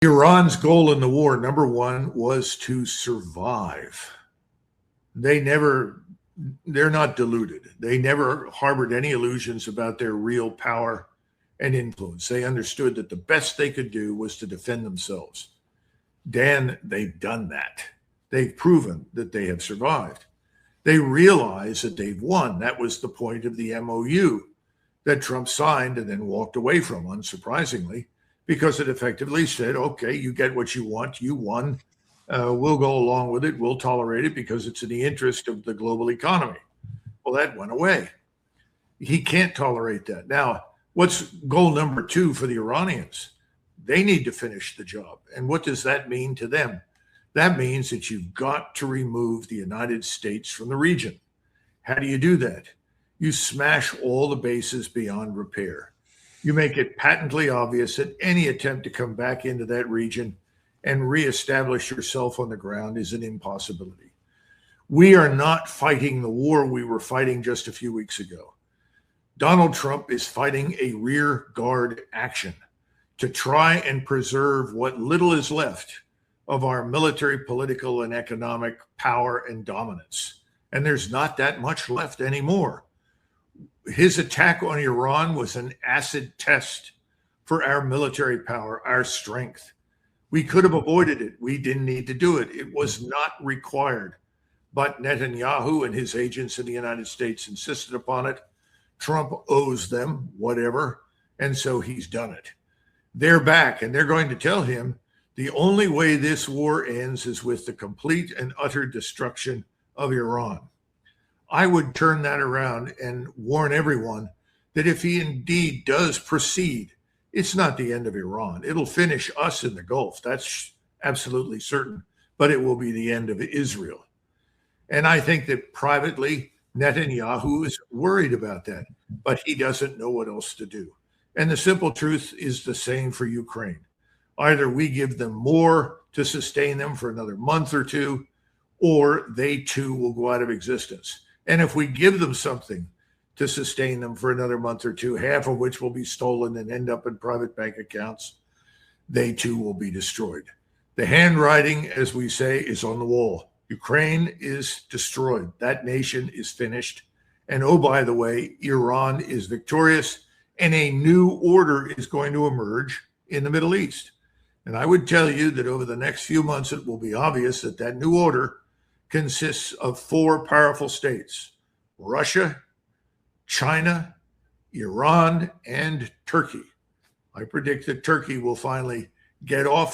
Iran's goal in the war, number one, was to survive. They never, they're not deluded. They never harbored any illusions about their real power and influence. They understood that the best they could do was to defend themselves. Dan, they've done that. They've proven that they have survived. They realize that they've won. That was the point of the MOU that Trump signed and then walked away from, unsurprisingly, because it effectively said, okay, you get what you want, you won. We'll go along with it, we'll tolerate it because it's in the interest of the global economy. Well, that went away. He can't tolerate that. Now, what's goal number two for the Iranians? They need to finish the job. And what does that mean to them? That means that you've got to remove the United States from the region. How do you do that? You smash all the bases beyond repair. You make it patently obvious that any attempt to come back into that region and reestablish yourself on the ground is an impossibility. We are not fighting the war we were fighting just a few weeks ago. Donald Trump is fighting a rear guard action to try and preserve what little is left of our military, political, and economic power and dominance. And there's not that much left anymore. His attack on Iran was an acid test for our military power, our strength. We could have avoided it. We didn't need to do it. It was not required. But Netanyahu and his agents in the United States insisted upon it. Trump owes them whatever, and so he's done it. They're back, and they're going to tell him the only way this war ends is with the complete and utter destruction of Iran. I would turn that around and warn everyone that if he indeed does proceed, it's not the end of Iran. It'll finish us in the Gulf. That's absolutely certain, but it will be the end of Israel. And I think that privately, Netanyahu is worried about that, but he doesn't know what else to do. And the simple truth is the same for Ukraine. Either we give them more to sustain them for another month or two, or they too will go out of existence. And if we give them something to sustain them for another month or two, half of which will be stolen and end up in private bank accounts, they too will be destroyed. The handwriting, as we say, is on the wall. Ukraine is destroyed. That nation is finished. And oh, by the way, Iran is victorious, and a new order is going to emerge in the Middle East. And I would tell you that over the next few months, it will be obvious that that new order consists of four powerful states: Russia, China, Iran, and Turkey. I predict that Turkey will finally get off